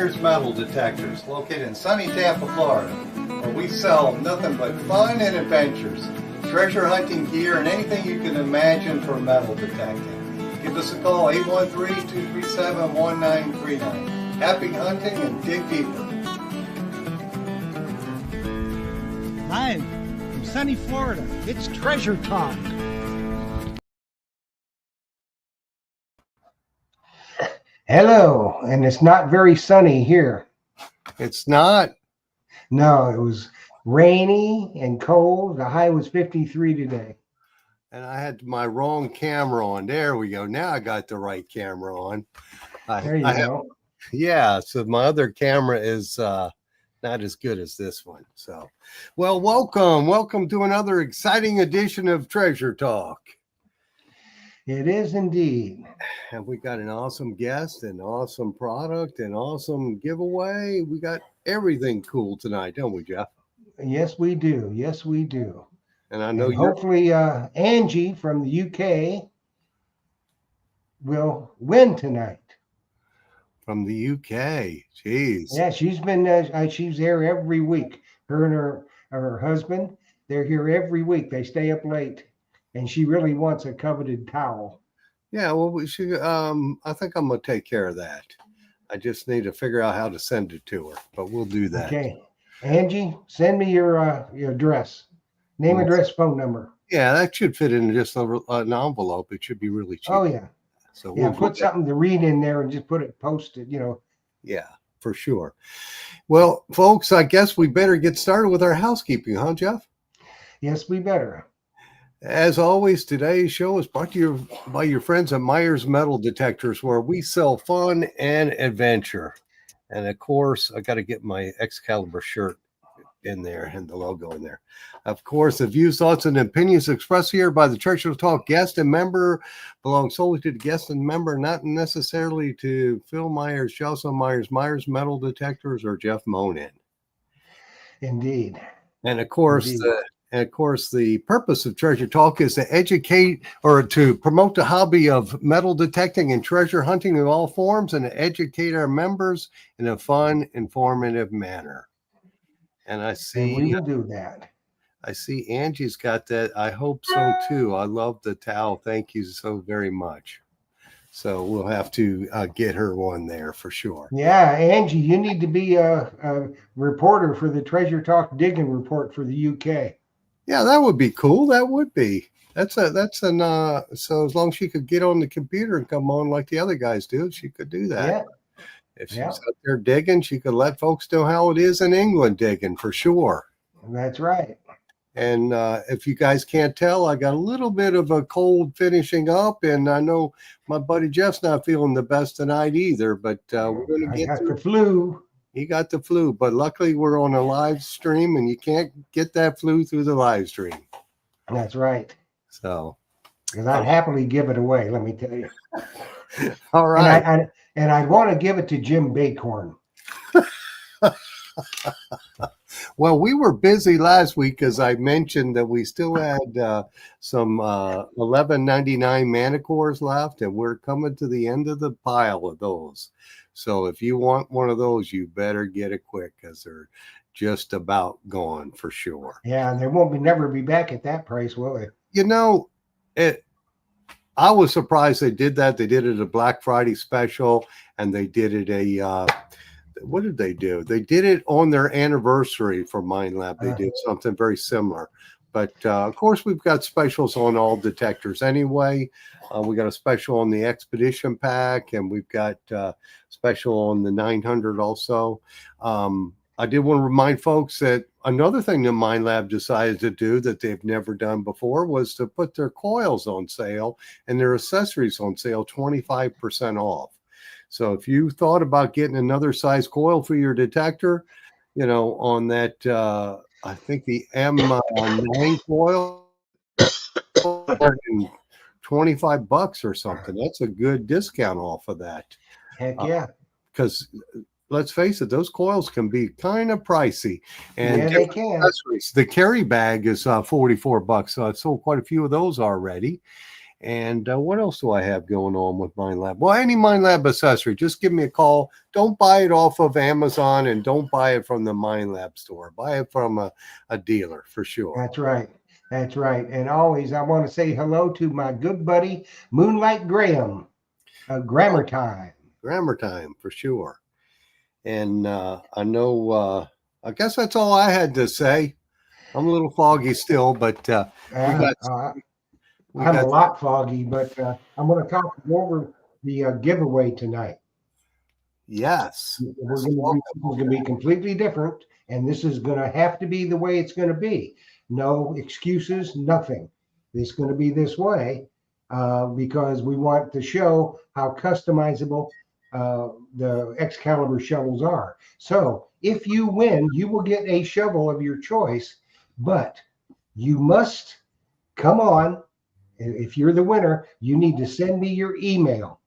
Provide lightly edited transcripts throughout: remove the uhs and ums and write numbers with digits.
Myers Metal Detectors, located in sunny Tampa, Florida, where we sell nothing but fun and adventures, treasure hunting gear, and anything you can imagine for metal detecting. Give us a call, 813-237-1939. Happy hunting and dig deeper. Hi, from sunny Florida, it's Treasure Talk. Hello, and it's not very sunny here. It's not. No, it was rainy and cold. The high was 53 today. And I had my wrong camera on. There we go. Now I got the right camera on. There you go. Yeah, so my other camera is not as good as this one. So, well, welcome to another exciting edition of Treasure Talk. It is indeed. And we got an awesome guest, an awesome product, an awesome giveaway. We got everything cool tonight, don't we, Jeff? Yes, we do. Yes, we do. And I know hopefully Angie from the UK will win tonight. From the UK. Jeez. Yeah, she's there every week. Her and her husband, they're here every week. They stay up late. And she really wants a coveted towel. Yeah, well, I think I'm going to take care of that. I just need to figure out how to send it to her, but we'll do that. Okay. Angie, send me your address. Name, address, phone number. Yeah, that should fit in just an envelope. It should be really cheap. Oh, yeah. So we'll put something to read in there and just put it posted, Yeah, for sure. Well, folks, I guess we better get started with our housekeeping, huh, Jeff? Yes, we better. As always, today's show is brought to you by your friends at Myers Metal Detectors, where we sell fun and adventure. And of course, I got to get my Excalibur shirt in there and the logo in there. Of course, the views, thoughts, and opinions expressed here by the Treasure Talk guest and member belong solely to the guest and member, not necessarily to Phil Myers, Jocelyn Myers, Myers Metal Detectors, or Jeff Monin. Indeed. And of course, the purpose of Treasure Talk is to educate or to promote the hobby of metal detecting and treasure hunting in all forms, and to educate our members in a fun, informative manner. And I see we will do that. I see Angie's got that. I hope so too. I love the towel. Thank you so very much. So we'll have to get her one there for sure. Yeah, Angie, you need to be a reporter for the Treasure Talk digging report for the UK. Yeah, that would be cool. That would be. So as long as she could get on the computer and come on like the other guys do, she could do that. Yeah. If she's out there digging, she could let folks know how it is in England digging for sure. That's right. And if you guys can't tell, I got a little bit of a cold finishing up, and I know my buddy Jeff's not feeling the best tonight either, but we're going to get the flu. He got the flu, but luckily we're on a live stream, and you can't get that flu through the live stream. That's right. So, because I'd happily give it away, let me tell you. All right. And I want to give it to Jim Bakhorn. Well, we were busy last week, as I mentioned, that we still had some $11.99 Manticores left, and we're coming to the end of the pile of those. So if you want one of those, you better get it quick, because they're just about gone for sure. Yeah, and they won't never be back at that price, will they? I was surprised they did that. They did it a Black Friday special, and they did it what did they do? They did it on their anniversary for Mind Lab. They did something very similar. But of course, we've got specials on all detectors anyway. We got a special on the Expedition Pack, and we've got special on the 900 also. I did want to remind folks that another thing that Mind Lab decided to do that they've never done before was to put their coils on sale and their accessories on sale 25% off. So if you thought about getting another size coil for your detector, on that, I think the M9 coil, $25 or something. That's a good discount off of that. Heck yeah. Because let's face it, those coils can be kind of pricey. And yeah, they can. The carry bag is $44. So I sold quite a few of those already. And what else do I have going on with MindLab? Well, any MindLab accessory, just give me a call. Don't buy it off of Amazon and don't buy it from the MindLab store. Buy it from a dealer for sure. That's right. That's right. And always, I want to say hello to my good buddy, Moonlight Graham, Grammar Time. Grammar Time for sure. And I know, I guess that's all I had to say. I'm a little foggy still, but I'm a lot foggy, but I'm going to talk over the giveaway tonight. Yes. We're going to be completely different, and this is going to have to be the way it's going to be. No excuses, nothing. It's going to be this way because we want to show how customizable the Excalibur shovels are. So if you win, you will get a shovel of your choice, but you must come on. If you're the winner, you need to send me your email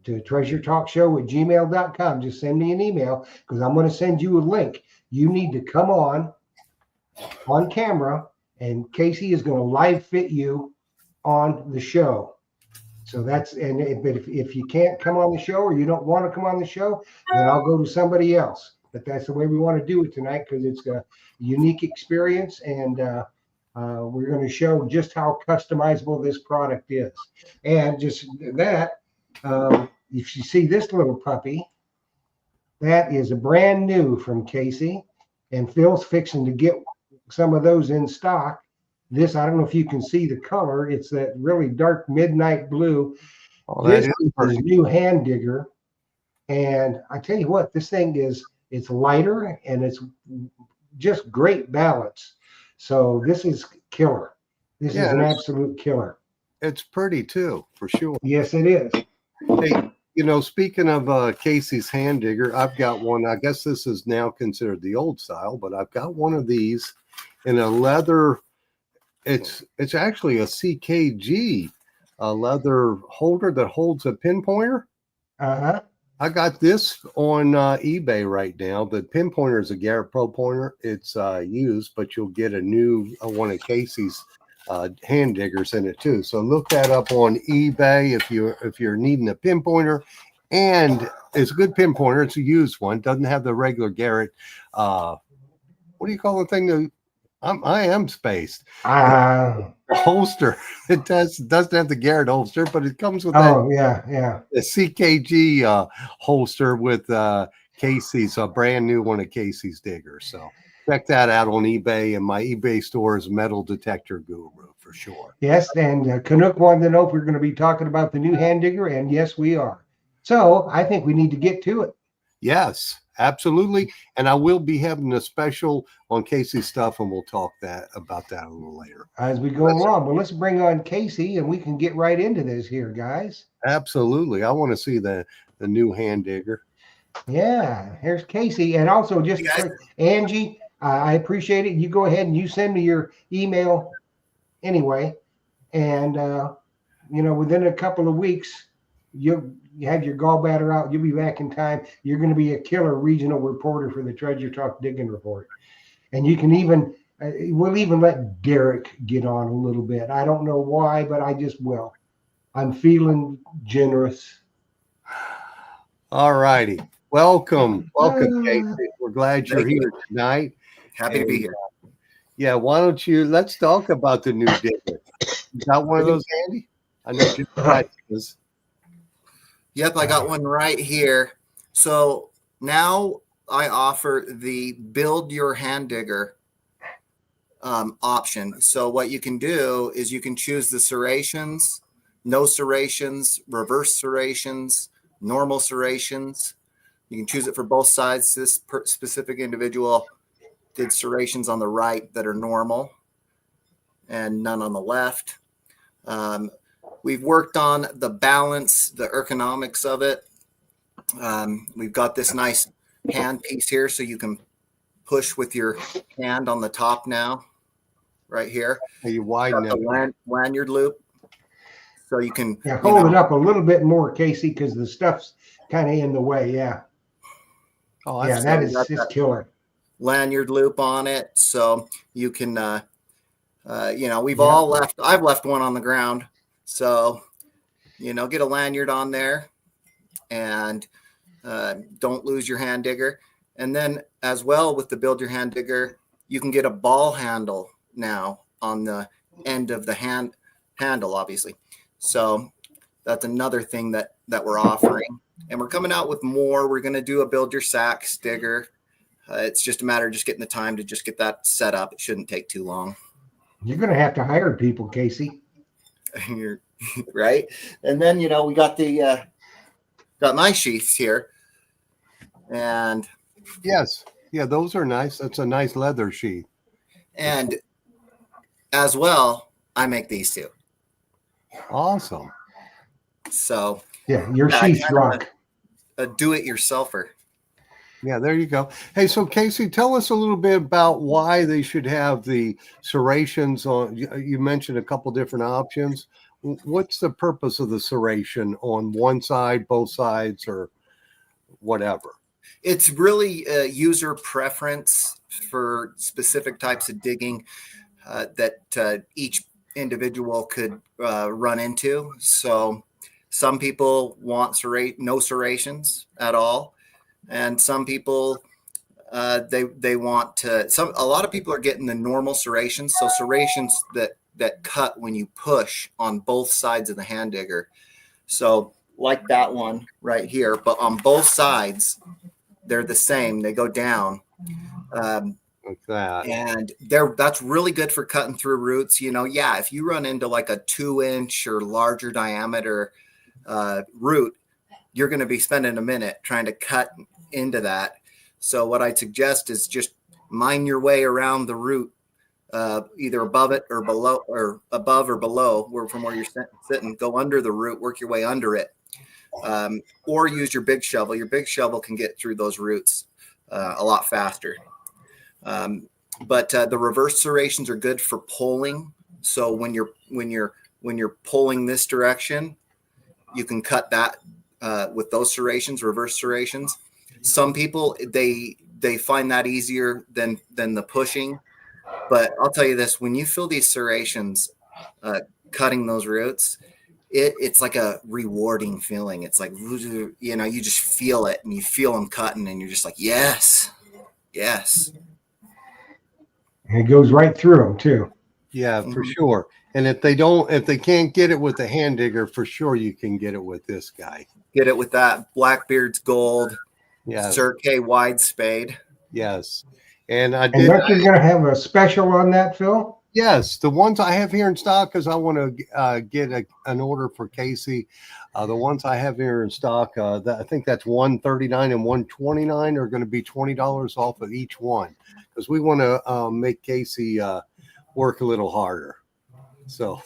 to treasuretalkshow@gmail.com. Just send me an email because I'm going to send you a link. You need to come on camera, and Casey is going to live fit you on the show. So but if you can't come on the show or you don't want to come on the show, then I'll go to somebody else. But that's the way we want to do it tonight because it's a unique experience, and we're going to show just how customizable this product is. And just that, if you see this little puppy, that is a brand new from Casey, and Phil's fixing to get some of those in stock. This, I don't know if you can see the color. It's that really dark midnight blue. Oh, this is his new hand digger. And I tell you what, this thing it's lighter and it's just great balance. So this is killer. This is an absolute killer. It's pretty too, for sure. Yes, it is. Hey, speaking of Casey's hand digger, I've got one. I guess this is now considered the old style, but I've got one of these in a leather. It's actually a CKG, a leather holder that holds a pinpointer. Uh-huh. I got this on eBay right now. The pinpointer is a Garrett Pro pointer. It's used, but you'll get a new one of Casey's hand diggers in it too. So look that up on eBay if you're needing a pinpointer. And it's a good pinpointer. It's a used one. Doesn't have the regular Garrett. What do you call the thing? I am spaced. Holster. It doesn't have the Garrett holster, but it comes with the CKG holster with Casey's, a brand new one of Casey's diggers. So check that out on eBay, and my eBay store is Metal Detector Guru for sure. Yes, and Canuck wanted to know if we're going to be talking about the new hand digger, and yes, we are. So I think we need to get to it. Yes, absolutely. And I will be having a special on Casey's stuff, and we'll talk about that a little later as we go along. Well, let's bring on Casey, and we can get right into this here, guys. Absolutely. I want to see the new hand digger. Yeah, here's Casey. And also just Angie, I appreciate it. You go ahead and you send me your email anyway. And, within a couple of weeks, you have your gallbladder out. You'll be back in time. You're going to be a killer regional reporter for the Treasure Talk Digging Report. And you can we'll even let Derek get on a little bit. I don't know why, but I just will. I'm feeling generous. All righty. Welcome, Casey. We're glad you're here tonight. Happy to be here. Why don't let's talk about the new digger. You got one of those, Andy? I know you practice. Yep, I got one right here. So now I offer the build your hand digger option. So what you can do is you can choose the serrations, no serrations, reverse serrations, normal serrations. You can choose it for both sides. This specific individual did serrations on the right that are normal and none on the left. We've worked on the balance, the ergonomics of it. We've got this nice hand piece here so you can push with your hand on the top now, right here. You widen the lanyard loop. So you can hold it up a little bit more, Casey, because the stuff's kind of in the way. Yeah. Oh, that is just killer. Lanyard loop on it. So you can, I've left one on the ground So, get a lanyard on there, and don't lose your hand digger. And then as well with the Build Your Hand Digger, you can get a ball handle now on the end of the handle, obviously. So that's another thing that we're offering. And we're coming out with more. We're going to do a Build Your Sacks digger. It's just a matter of just getting the time to just get that set up. It shouldn't take too long. You're going to have to hire people, Casey. You're right. And then, we got got my sheaths here. And Yes. Yeah, those are nice. That's a nice leather sheath. And as well, I make these too. Awesome. So yeah, your sheaths rock. A do-it-yourselfer. Yeah, there you go. Hey, so Casey, tell us a little bit about why they should have the serrations on. You mentioned a couple different options. What's the purpose of the serration on one side, both sides, or whatever? It's really a user preference for specific types of digging that each individual could run into. So some people want no serrations at all. And some people, they want to, a lot of people are getting the normal serrations. So serrations that cut when you push on both sides of the hand digger. So like that one right here, but on both sides, they're the same. They go down. Like that. And that's really good for cutting through roots. If you run into like a 2-inch or larger diameter root, you're going to be spending a minute trying to cut into that. So what I'd suggest is just mine your way around the root, either above it or below, or above or below, from where you're sitting. Go under the root, work your way under it, or use your big shovel. Your big shovel can get through those roots a lot faster. But the reverse serrations are good for pulling. So when you're pulling this direction, you can cut that with those serrations, reverse serrations. Some people they find that easier than the pushing. But I'll tell you this: when you feel these serrations cutting those roots, it's like a rewarding feeling. It's like, you just feel it, and you feel them cutting, and you're just like, yes. And it goes right through them too. Yeah, for sure. And if they can't get it with the hand digger, for sure you can get it with this guy. Get it with that Blackbeard's Gold, Yes. Sir K wide spade. Yes. And you're going to have a special on that, Phil? Yes, the ones I have here in stock, because I want to get an order for Casey. The ones I have here in stock, I think that's $139 and $129 are going to be $20 off of each one, because we want to make Casey work a little harder. So,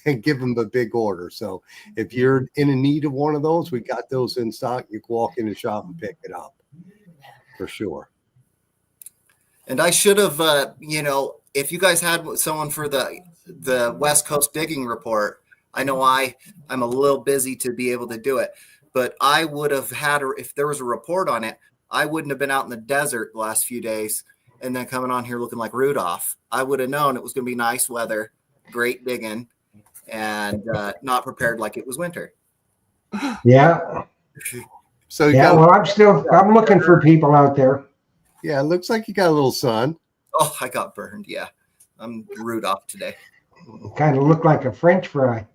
and give him a big order. So if you're in need of one of those, we got those in stock. You can walk in the shop and pick it up for sure. And I should have, if you guys had someone for the West Coast Digging Report, I know I'm a little busy to be able to do it, but I would have had, if there was a report on it, I wouldn't have been out in the desert the last few days and then coming on here looking like Rudolph. I would have known it was going to be nice weather, great digging, and not prepared like it was winter. Yeah. So well, I'm looking for people out there. Yeah, it looks like you got a little sun. Oh, I got burned. Yeah. I'm Rudolph today. Kind of look like a French fry.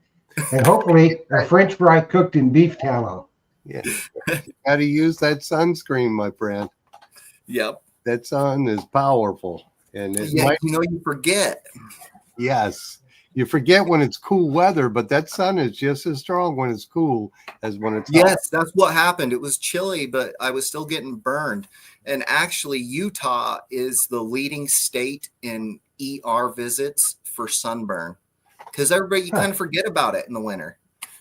And hopefully a French fry cooked in beef tallow. Yeah. Got to use that sunscreen, my friend. Yep. That sun is powerful. And you forget. Yes. You forget when it's cool weather, but that sun is just as strong when it's cool as when it's hot. Yes, that's what happened. It was chilly, but I was still getting burned. And actually, Utah is the leading state in ER visits for sunburn, because you kind of forget about it in the winter.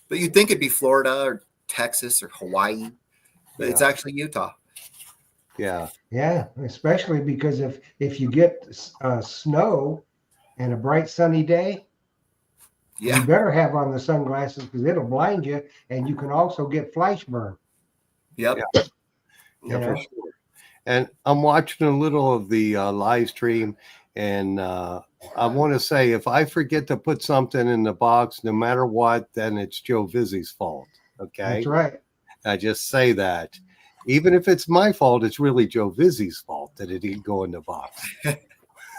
But you'd think it'd be Florida or Texas or Hawaii, but it's actually Utah. Yeah. Yeah, especially because if you get snow and a bright sunny day, you better have on the sunglasses, because it'll blind you, and you can also get flash burn. Yep. Yeah, for sure. And I'm watching a little of the live stream, and I want to say if I forget to put something in the box, no matter what, then it's Joe Vizzi's fault. Okay. That's right. I just say that. Even if it's my fault, it's really Joe Vizzi's fault that it didn't go in the box.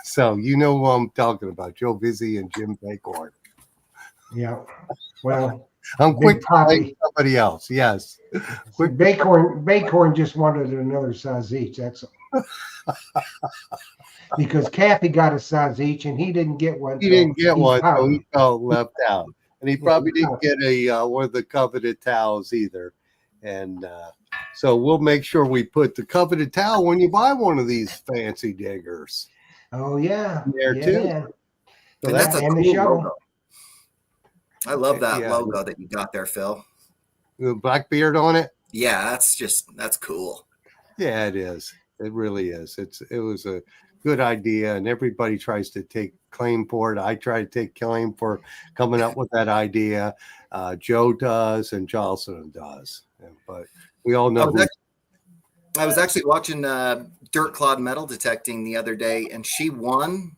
So you know who I'm talking about, Joe Vizzi and Jim Bacorn. Yeah. Well, I'm quick Big to blame Poppy. somebody else. Yes. Quick. Bacorn just wanted another size each. That's all. Because Kathy got a size each and he didn't get one. He So didn't get he's one, so pouting. he felt left out. And he Yeah, probably he's didn't get a one of the coveted towels either. And so we'll make sure we put the coveted towel when you buy one of these fancy diggers Oh yeah. there Yeah, too. man. So And that's a and the cool shovel. logo. I love that Yeah. logo that you got there, Phil. the Blackbeard on it. Yeah, that's cool. Yeah, it is. It really is. It was a good idea, and everybody tries to take claim for it. I try to take claim for coming up with that idea. Joe does, and Jocelyn does. But we all know I was actually watching Dirt Clod Metal Detecting the other day, and she won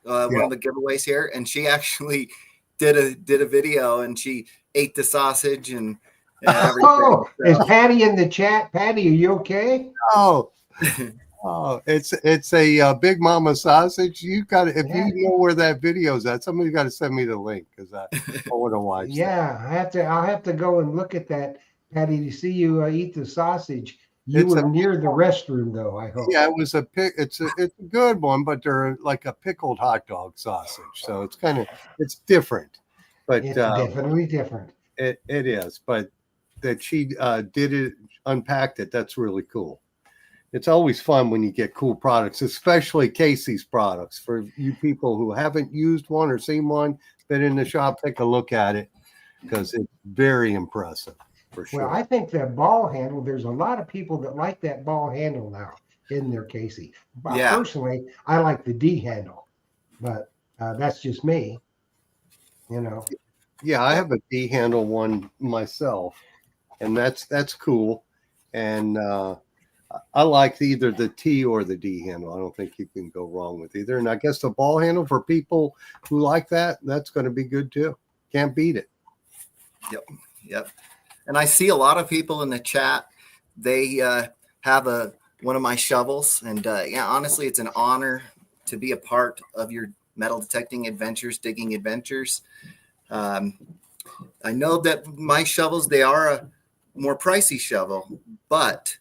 one of the giveaways here, and she actually did a video, and she ate the sausage and everything. Oh, is Patty in the chat? Patty, are you okay? Oh, it's a Big Mama sausage. You got to, if Yeah. you know where that video's at, somebody got to send me the link because I want to watch. Yeah, I'll have to go and look at that, Patty, to see you eat the sausage. You It's were a- near the restroom, though. I hope. Yeah, it was a pick. It's a good one, but they're like a pickled hot dog sausage, so it's different. But It's definitely different. it is. But that she did it, unpacked it. That's really cool. It's always fun when you get cool products, especially Casey's products. For you people who haven't used one or seen one, been in the shop, take a look at it because it's very impressive for sure. Well, I think that ball handle, there's a lot of people that like that ball handle now in their Casey. But Yeah. personally, I like the D handle, but that's just me. You know, Yeah, I have a D handle one myself, and that's cool. And I like either the T or the D handle. I don't think you can go wrong with either. And I guess the ball handle for people who like that, that's going to be good too. Can't beat it. Yep. And I see a lot of people in the chat. They have one of my shovels, and yeah, honestly, it's an honor to be a part of your metal detecting adventures, digging adventures. I know that my shovels, they are a more pricey shovel, but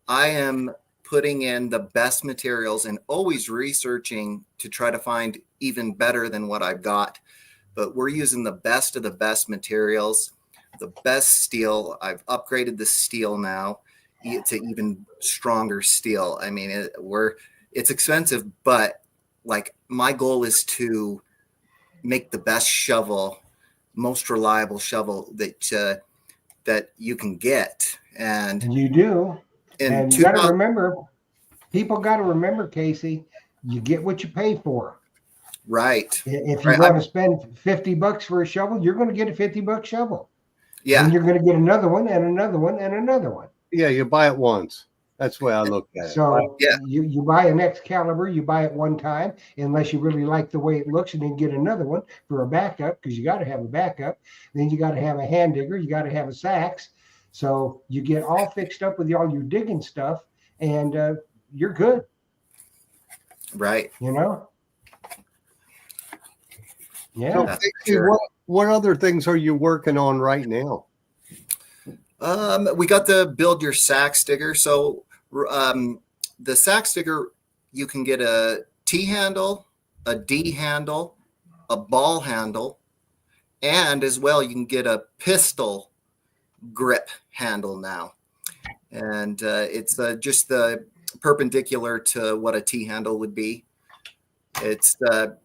I am putting in the best materials and always researching to try to find even better than what I've got. But we're using the best of the best materials, the best steel. I've upgraded the steel now to even stronger steel. I mean, it's expensive, but like my goal is to make the best shovel, most reliable shovel that you can get. And you do. And you got to remember, people got to remember, Casey, you get what you pay for. Right. If you want to spend $50 for a shovel, you're going to get a $50 shovel. Yeah. And you're going to get another one and another one and another one. Yeah, you buy it once. That's the way I look at it. So you buy an Excalibur, you buy it one time, unless you really like the way it looks, and then get another one for a backup, because you got to have a backup. Then you got to have a hand digger, you got to have a sax. So you get all fixed up with all your digging stuff, and you're good. Right. You know? Yeah. So, what other things are you working on right now? We got the build your sax digger. So the sax digger, you can get a T handle, a D handle, a ball handle, and as well, you can get a pistol grip handle now. And it's just the perpendicular to what a T handle would be. It's the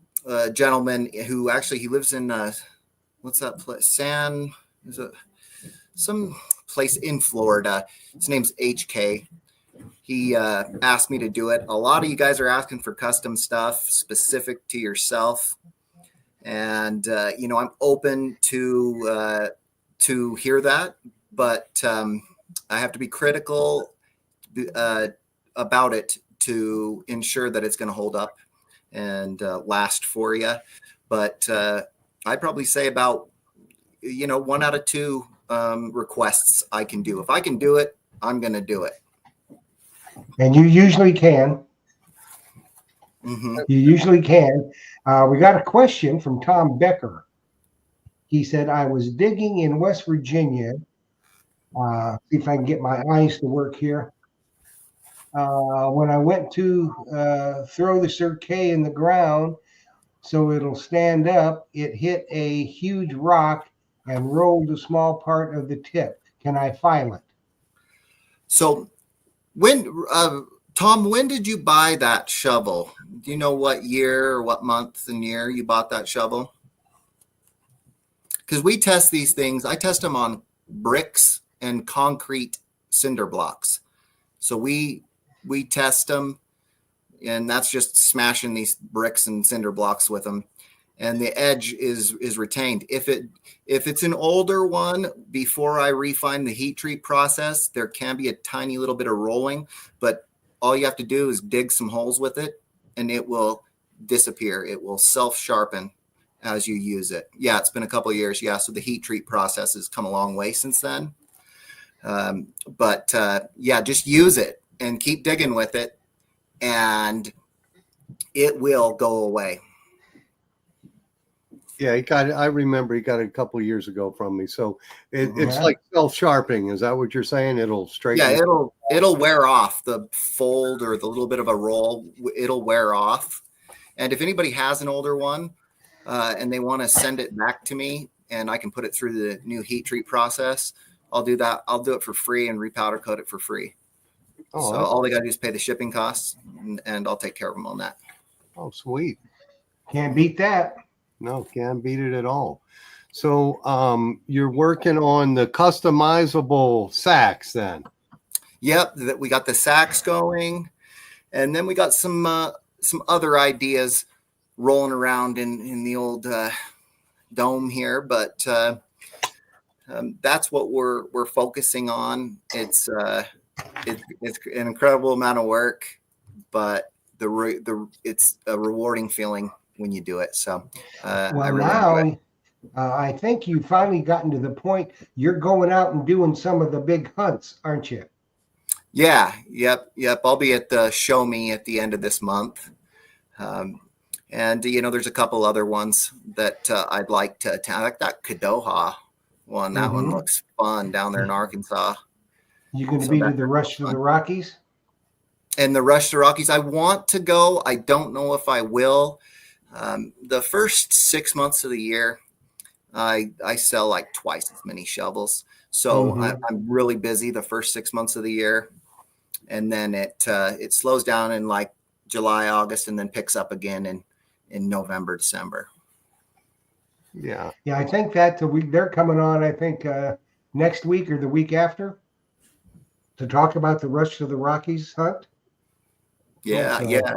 gentleman who actually, he lives in, what's that place? Some place in Florida. His name's HK. He asked me to do it. A lot of you guys are asking for custom stuff specific to yourself. And, I'm open to hear that, but I have to be critical about it to ensure that it's going to hold up. and last for you. But I'd probably say about 1 out of 2 requests I can do. If I can do it, I'm going to do it. And you usually can. Mm-hmm. You usually can. We got a question from Tom Becker. He said, I was digging in West Virginia. See if I can get my eyes to work here. When I went to throw the Cirque in the ground so it'll stand up, it hit a huge rock and rolled a small part of the tip. Can I file it? So Tom, when did you buy that shovel? Do you know what year or what month and year you bought that shovel? Because we test these things. I test them on bricks and concrete cinder blocks. So we test them, and that's just smashing these bricks and cinder blocks with them. And the edge is retained. If it's an older one, before I refine the heat treat process, there can be a tiny little bit of rolling, but all you have to do is dig some holes with it and it will disappear. It will self-sharpen as you use it. Yeah, it's been a couple of years. Yeah, so the heat treat process has come a long way since then. But just use it and keep digging with it, and it will go away. Yeah, I remember he got it a couple of years ago from me. So it's Yeah. like self-sharpening. Is that what you're saying? It'll straighten. Yeah, it'll wear off the fold or the little bit of a roll. It'll wear off. And if anybody has an older one and they want to send it back to me and I can put it through the new heat treat process, I'll do that. I'll do it for free and repowder coat it for free. Oh, So all they got to do is pay the shipping costs, and I'll take care of them on that. oh, sweet. Can't beat that. No, can't beat it at all. So you're working on the customizable sacks then? Yep, that we got the sacks going, and then we got some other ideas rolling around in the old dome here, but that's what we're focusing on. It's an incredible amount of work, but it's a rewarding feeling when you do it. So I really enjoy it. I think you finally gotten to the point you're going out and doing some of the big hunts, aren't you? Yeah, yep. I'll be at the Show Me at the end of this month. And there's a couple other ones that I'd like to attend. Like that Kadoha one. That one looks fun down there in Arkansas. You going to be to the Rush to the Rockies? And the Rush to the Rockies, I want to go. I don't know if I will. The first 6 months of the year, I sell like twice as many shovels. So I'm really busy the first 6 months of the year. And then it slows down in like July, August, and then picks up again in November, December. Yeah, I think that they're coming on, I think, next week or the week after to talk about the Rush to the Rockies hunt. Yeah.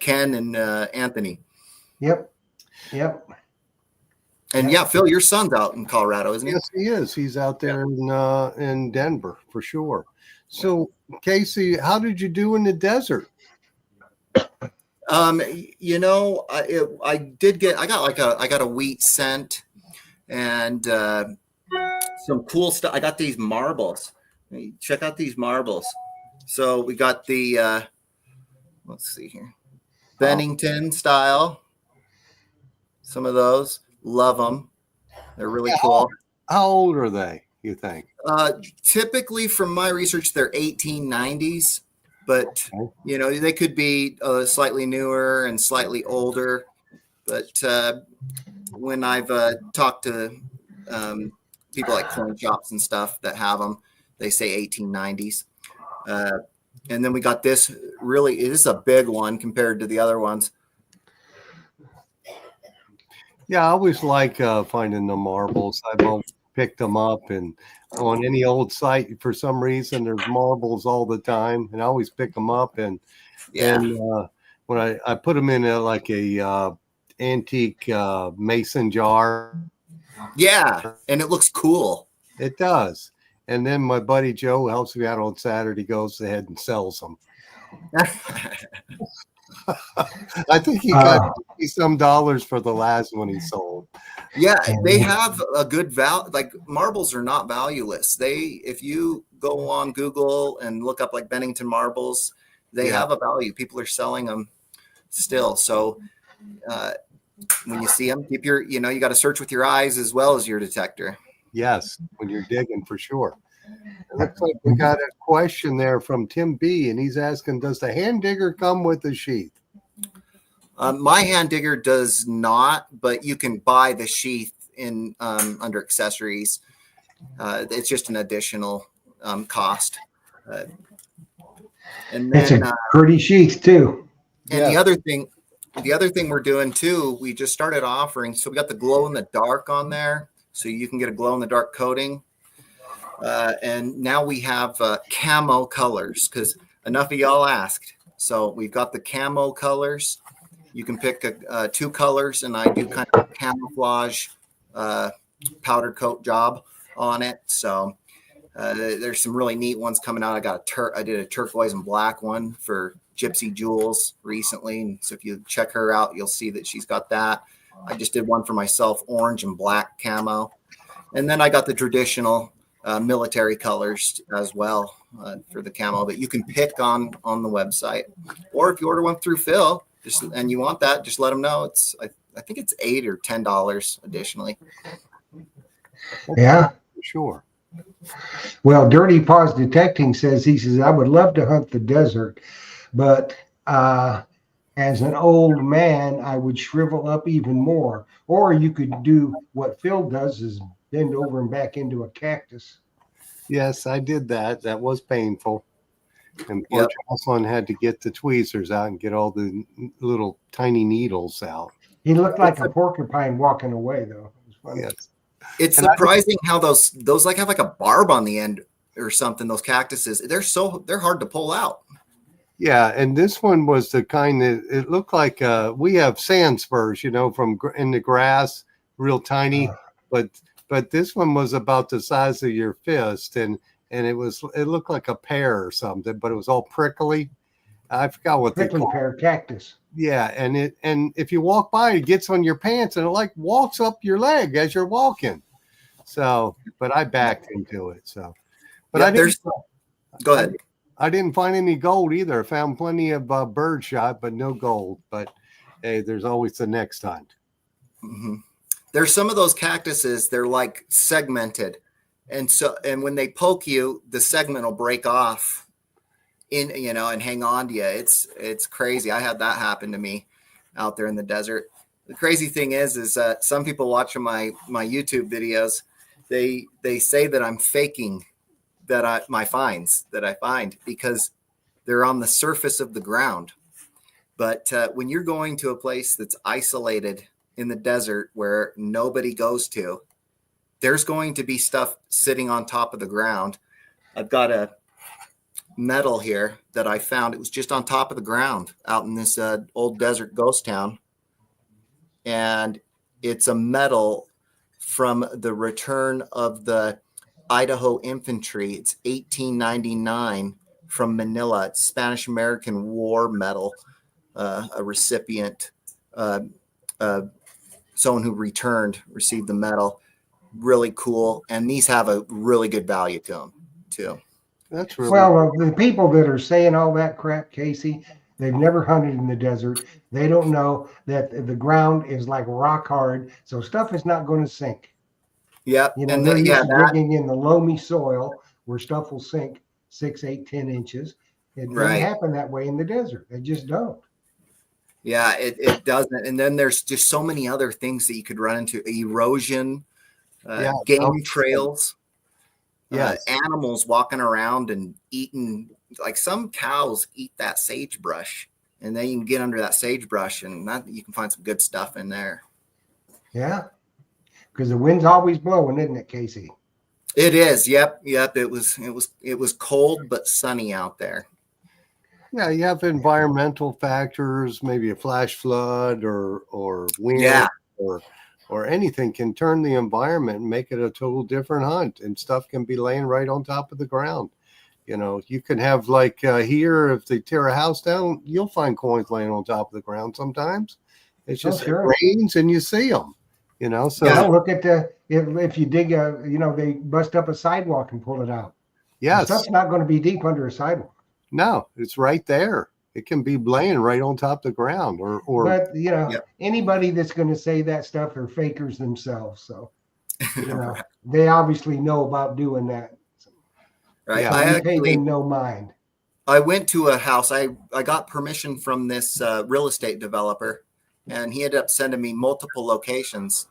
Ken and Anthony. Yep. And yeah, Phil, your son's out in Colorado, isn't he? Yes, he is. He's out there in Denver for sure. So, Casey, how did you do in the desert? I got a wheat scent and some cool stuff. I got these marbles. Check out these marbles. So we got the let's see here, Bennington style. Some of those, love them. They're really cool. How old are they, you think? Typically, from my research, they're 1890s, but they could be slightly newer and slightly older. But when I've talked to people like coin shops and stuff that have them, they say 1890s. And then we got this. Really, it is a big one compared to the other ones. Yeah, I always like finding the marbles. I've always picked them up, and on any old site, for some reason, there's marbles all the time, and I always pick them up. And when I put them in a antique mason jar. Yeah, and it looks cool. It does. And then my buddy Joe helps me out on Saturday, goes ahead and sells them. I think he got some dollars for the last one he sold. Yeah, they have a good value. Like marbles are not valueless. If you go on Google and look up like Bennington marbles, they have a value. People are selling them still. So when you see them, keep you got to search with your eyes as well as your detector. Yes, when you're digging for sure. It looks like we got a question there from Tim B, and he's asking, does the hand digger come with a sheath? My hand digger does not, but you can buy the sheath in under accessories. It's just an additional cost. And then it's a pretty sheath too. And the other thing we're doing too, we just started offering. So we got the glow in the dark on there, so you can get a glow in the dark coating. And now we have camo colors because enough of y'all asked. So we've got the camo colors. You can pick 2 colors, and I do kind of camouflage powder coat job on it. So there's some really neat ones coming out. I did a turquoise and black one for Gypsy Jules recently, and so if you check her out, you'll see that she's got that. I just did one for myself, orange and black camo, and then I got the traditional military colors as well for the camo that you can pick on the website, or if you order one through Phil, and you want that, just let them know. I think it's $8 or $10 additionally. Yeah, for sure. Well, Dirty Paws Detecting says, I would love to hunt the desert, but as an old man, I would shrivel up even more. Or you could do what Phil does, is bend over and back into a cactus. Yes, I did that. That was painful. And poor Jocelyn had to get the tweezers out and get all the little tiny needles out. He looked like a porcupine walking away, though. It was funny. Yes. It's surprising how those like have like a barb on the end or something. Those cactuses, they're hard to pull out. Yeah, and this one was the kind that it looked like we have sand spurs, from in the grass, real tiny, but this one was about the size of your fist, and it looked like a pear or something, but it was all prickly. I forgot what prickly pear cactus. Yeah, and if you walk by, it gets on your pants and it like walks up your leg as you're walking. So, but I backed into it. So, but I didn't. Go ahead. I didn't find any gold either. I found plenty of bird shot, but no gold. But hey, there's always the next hunt. Mm-hmm. There's some of those cactuses. They're like segmented, and when they poke you, the segment will break off and hang on to you. It's crazy. I had that happen to me out there in the desert. The crazy thing is some people watching my YouTube videos, they say that I'm faking my finds that I find because they're on the surface of the ground. But when you're going to a place that's isolated in the desert where nobody goes to, there's going to be stuff sitting on top of the ground. I've got a metal here that I found. It was just on top of the ground out in this old desert ghost town. And it's a medal from the return of the Idaho infantry. It's 1899 from Manila. It's Spanish American War medal, a recipient, someone who received the medal. Really cool. And these have a really good value to them too. That's really well, the people that are saying all that crap, Casey, they've never hunted in the desert. They don't know that the ground is like rock hard, so stuff is not going to sink. Yep. And they're used to digging in the loamy soil where stuff will sink 6, 8, 10 inches. It doesn't happen that way in the desert. They just don't. Yeah, it doesn't. And then there's just so many other things that you could run into: erosion, game trails. Yes. Animals walking around and eating, like some cows eat that sagebrush, and then you can get under that sagebrush and you can find some good stuff in there. Yeah, because the wind's always blowing, isn't it, Casey? It is. Yep. It was cold but sunny out there. Yeah, you have environmental factors, maybe a flash flood or wind or anything can turn the environment and make it a total different hunt, and stuff can be laying right on top of the ground. You can have like here, if they tear a house down, you'll find coins laying on top of the ground sometimes. It's just sure. it rains and you see them. So Well, look at if you dig they bust up a sidewalk and pull it out. The yes, stuff's not going to be deep under a sidewalk. no, it's right there. It can be laying right on top of the ground, or But Yep. anybody that's going to say that stuff are fakers themselves. So they obviously know about doing that. Right. Yeah. So we pay them no mind. I went to a house. I got permission from this real estate developer, and he ended up sending me multiple locations.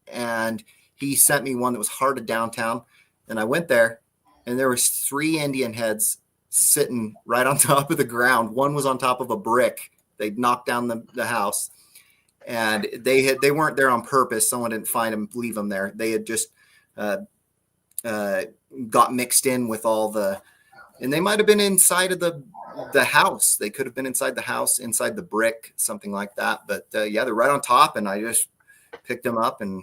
And he sent me one that was heart of downtown. And I went there, and there was 3 Indian heads sitting right on top of the ground. One was on top of a brick. They'd knocked down the house, and they weren't there on purpose. Someone didn't find them, leave them there. They had just got mixed in with all and they might have been inside of the house. They could have been inside the house, inside the brick, something like that. But yeah, they're right on top, and I just picked them up and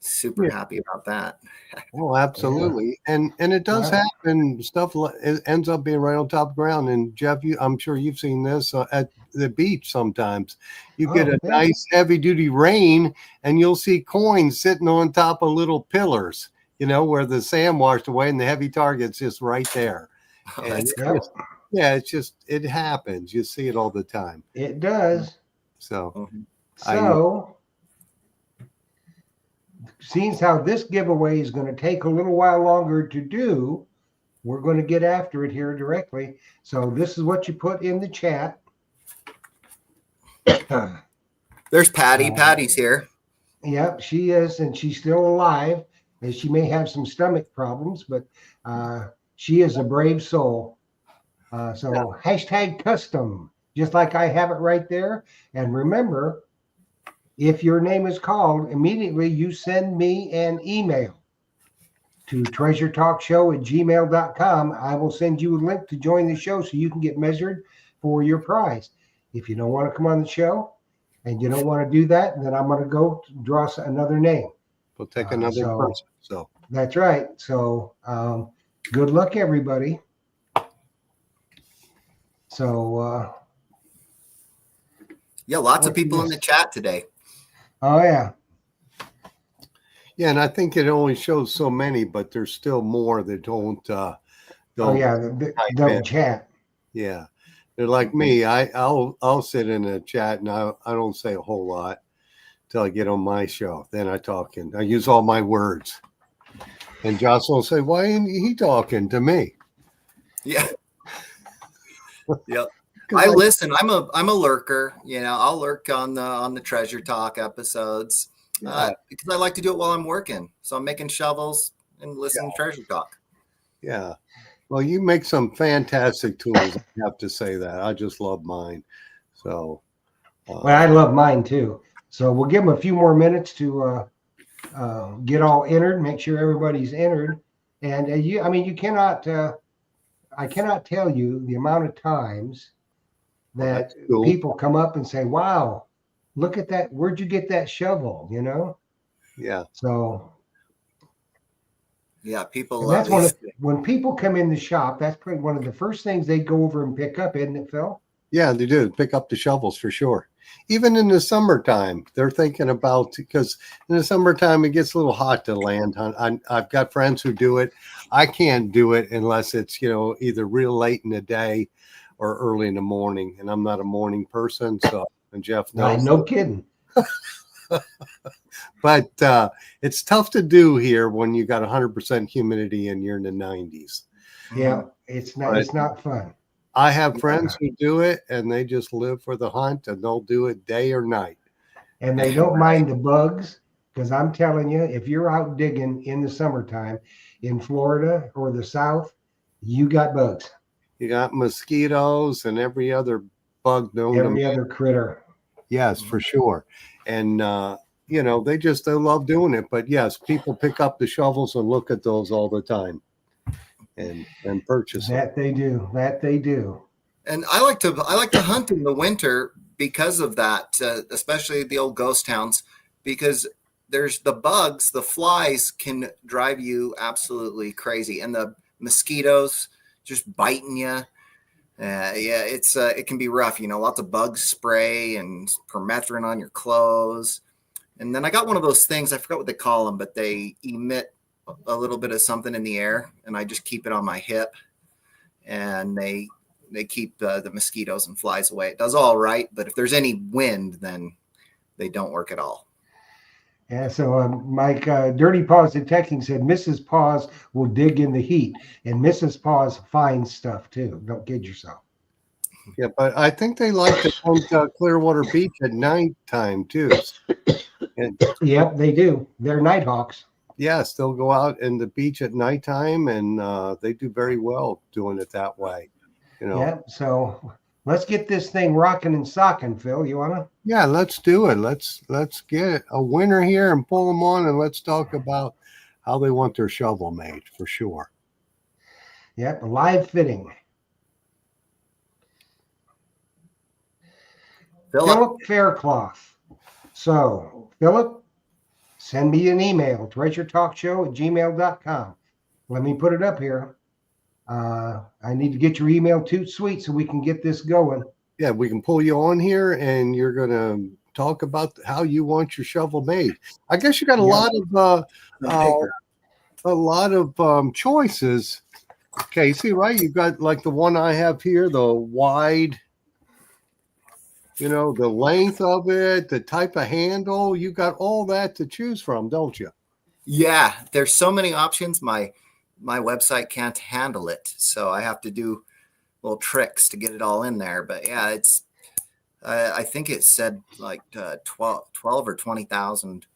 super happy about that. Oh, absolutely. And it does happen. Stuff it ends up being right on top of the ground. And Jeff, I'm sure you've seen this at the beach sometimes. You get a nice heavy duty rain and you'll see coins sitting on top of little pillars, where the sand washed away and the heavy target's just right there. Oh, And that's cool. it happens. You see it all the time. It does. So, seeing how this giveaway is going to take a little while longer to do, we're going to get after it here directly. So this is what you put in the chat. There's Patty. Patty's here. Yep, she is, and she's still alive. And she may have some stomach problems, but she is a brave soul. So hashtag custom, just like I have it right there. And remember, if your name is called, immediately you send me an email to treasuretalkshow@gmail.com. I will send you a link to join the show so you can get measured for your prize. If you don't want to come on the show and you don't want to do that, then I'm going to go draw another name. We'll take another person. So that's right. So good luck, everybody. So yeah, lots of people in the chat today. Oh yeah. Yeah, and I think it only shows so many, but there's still more that don't chat. Yeah. They're like me. I'll sit in a chat and I don't say a whole lot till I get on my show. Then I talk and I use all my words. And Jocelyn will say, "Why ain't he talking to me?" Yeah. Yep. I listen. I'm a lurker. I'll lurk on the Treasure Talk episodes because I like to do it while I'm working. So I'm making shovels and listening to Treasure Talk. Yeah. Well, you make some fantastic tools. I have to say that. I just love mine. So. Well, I love mine too. So we'll give them a few more minutes to get all entered. Make sure everybody's entered. And you cannot. I cannot tell you the amount of times that people come up and say, "Wow, look at that! Where'd you get that shovel?" Yeah. So. Yeah, people And love that's when people come in the shop. That's probably one of the first things they go over and pick up, isn't it, Phil? Yeah, they do pick up the shovels for sure. Even in the summertime, they're thinking about, because in the summertime it gets a little hot to land hunt. I've got friends who do it. I can't do it unless it's either real late in the day or early in the morning, and I'm not a morning person. So, and Jeff knows. No kidding. But it's tough to do here when you got 100% humidity and you're in the 90s. Yeah, it's not fun. I have friends who do it, and they just live for the hunt, and they'll do it day or night. And they don't mind the bugs, because I'm telling you, if you're out digging in the summertime in Florida or the South, you got bugs. You got mosquitoes and every other bug known. Every other critter. Yes, for sure. And they love doing it. But yes, people pick up the shovels and look at those all the time and purchase that. They do. And I like to hunt in the winter because of that, especially the old ghost towns, because there's the bugs, the flies can drive you absolutely crazy, and the mosquitoes. just biting you. Yeah, it can be rough. Lots of bug spray and permethrin on your clothes. And then I got one of those things. I forgot what they call them, but they emit a little bit of something in the air, and I just keep it on my hip, and they keep the mosquitoes and flies away. It does all right, but if there's any wind, then they don't work at all. Yeah, so Mike, Dirty Paws Detecting said Mrs. Paws will dig in the heat, and Mrs. Paws finds stuff too. Don't kid yourself. Yeah, but I think they like to come to Clearwater Beach at nighttime too. And Yep, they do. They're nighthawks. yes, they'll go out in the beach at nighttime, and they do very well doing it that way. Yeah, so let's get this thing rocking and socking, Phil. You wanna? Yeah, let's do it. Let's get a winner here and pull them on, and let's talk about how they want their shovel made for sure. Yep, live fitting. Philip Faircloth. So, Philip, send me an email, treasuretalkshow@gmail.com. Let me put it up here. I need to get your email too, sweet, so we can get this going. Yeah, we can pull you on here, and you're going to talk about how you want your shovel made. I guess you got a lot of choices, Casey. Right? You've got like the one I have here, the wide. The length of it, the type of handle. You got all that to choose from, don't you? Yeah, there's so many options. My website can't handle it, so I have to do little tricks to get it all in there. But yeah, it's I think it said like 12 or 20,000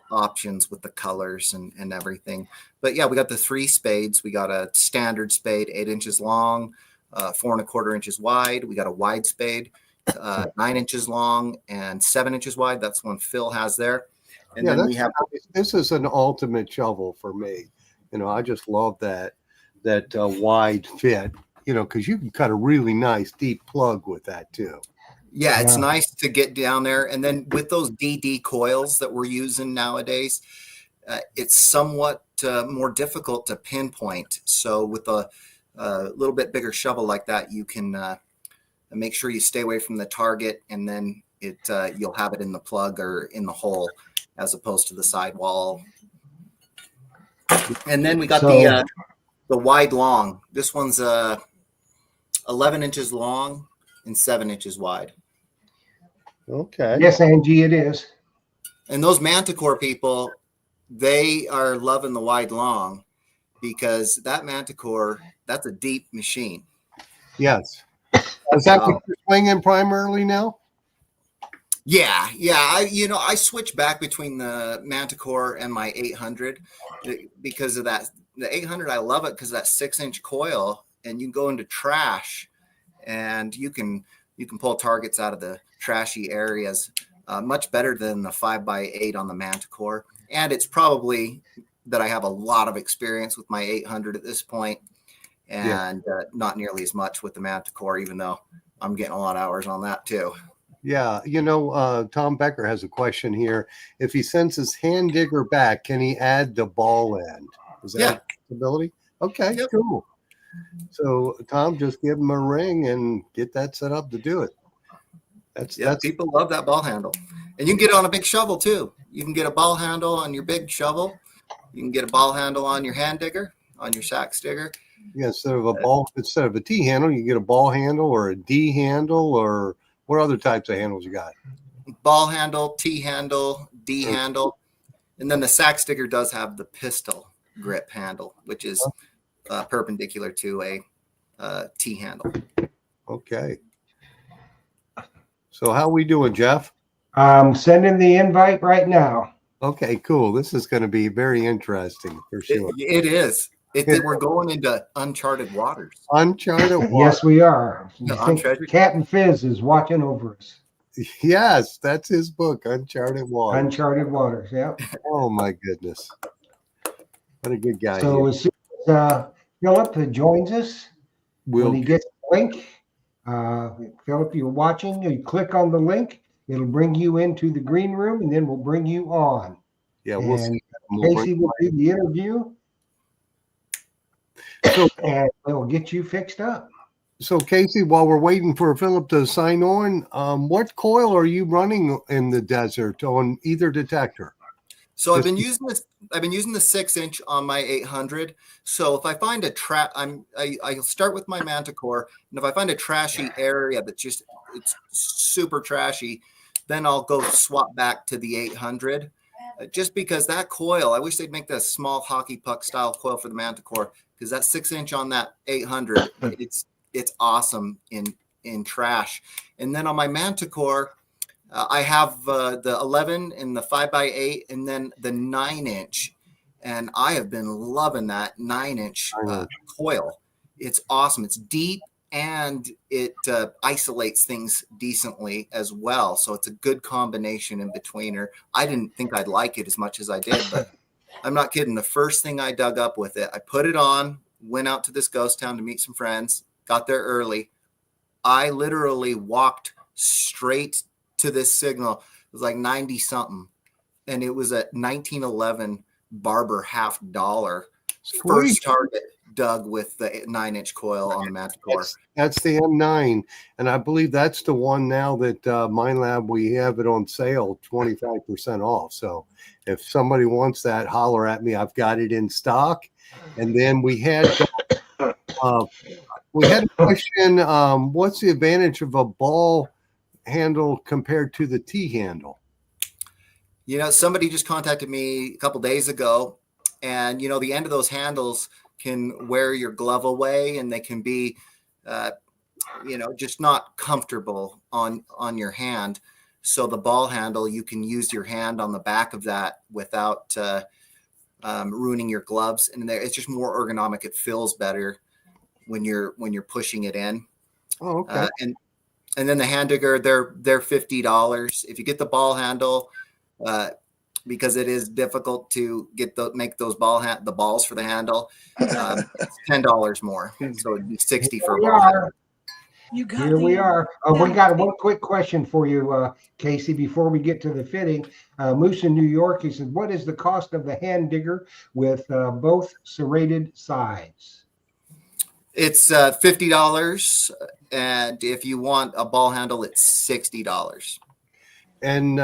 options with the colors and everything. But yeah, we got the 3 spades. We got a standard spade, 8 inches long, 4 1/4 inches wide. We got a wide spade, 9 inches long and 7 inches wide. That's one Phil has there. And then we have this is an ultimate shovel for me. I just love that wide fit. Because you can cut a really nice deep plug with that too. Yeah, it's nice to get down there. And then with those DD coils that we're using nowadays, it's somewhat more difficult to pinpoint. So with a little bit bigger shovel like that, you can make sure you stay away from the target, and then you'll have it in the plug or in the hole as opposed to the sidewall. And then we got the wide long. This one's 11 inches long and 7 inches wide. Okay. Yes, Angie, it is. And those Manticore people, they are loving the wide long because that Manticore, that's a deep machine. Yes. Is that what you're swinging primarily now? Yeah. I switch back between the Manticore and my 800 because of that. The 800, I love it because that 6-inch coil, and you can go into trash, and you can pull targets out of the trashy areas much better than the 5x8 on the Manticore. And it's probably that I have a lot of experience with my 800 at this point, and not nearly as much with the Manticore, even though I'm getting a lot of hours on that too. Yeah. Tom Becker has a question here. If he sends his hand digger back, can he add the ball end? Is that a possibility? Okay, cool. So Tom, just give him a ring and get that set up to do it. That's People love that ball handle. And you can get it on a big shovel too. You can get a ball handle on your big shovel. You can get a ball handle on your hand digger, on your sax digger. Yeah, instead of a T handle, you get a ball handle or a D handle, or what other types of handles you got? Ball handle, T handle, D handle. And then the sax digger does have the pistol grip handle, which is perpendicular to a T handle. Okay. So how we doing, Jeff? I'm sending the invite right now. Okay, cool. This is going to be very interesting for sure. It is. We're going into uncharted waters. Uncharted waters. Yes, we are. Treasure. Captain Fizz is watching over us. Yes, that's his book, Uncharted Waters. Uncharted Waters, yeah. Oh, my goodness. What a good guy. So as soon as Philip joins us, when he gets the link, Philip, you're watching, you click on the link, it'll bring you into the green room, and then we'll bring you on. Yeah, we'll see. Casey will do the interview. So, and we'll get you fixed up. so Casey, while we're waiting for Philip to sign on, what coil are you running in the desert on either detector? So I've been using this. I've been using the 6-inch on my 800. So if I find a trap, I'll start with my Manticore, and if I find a trashy area that's just it's super trashy, then I'll go swap back to the 800. Just because that coil, I wish they'd make that small hockey puck style coil for the Manticore, because that 6-inch on that 800, it's awesome in trash. And then on my Manticore, I have the 11 and the 5x8, and then the 9-inch, and I have been loving that 9-inch coil. It's awesome. It's deep, and it isolates things decently as well. So it's a good combination in betweener. I didn't think I'd like it as much as I did, but I'm not kidding. The first thing I dug up with it, I put it on, went out to this ghost town to meet some friends, got there early. I literally walked straight to this signal. It was like 90 something, and it was a 1911 Barber $50. First target dug with the 9-inch coil on the Manticore. That's the M9, and I believe that's the one now that Mine Lab, we have it on sale 25% off. So if somebody wants that, holler at me. I've got it in stock. And then we had a question. What's the advantage of a ball handle compared to the T handle? You know, somebody just contacted me a couple days ago, and you know, the end of those handles can wear your glove away, and they can be just not comfortable on your hand. So the ball handle, you can use your hand on the back of that without ruining your gloves, and it's just more ergonomic. It feels better when you're pushing it in. Oh, okay. And then the hand digger, they're $50. If you get the ball handle, because it is difficult to make those the balls for the handle, it's $10 more. So it'd be $60 for a ball handle. Here we are. We got one quick question for you, Casey, before we get to the fitting. Moose in New York, he said, what is the cost of the hand digger with both serrated sides? It's $50, and if you want a ball handle, it's $60. And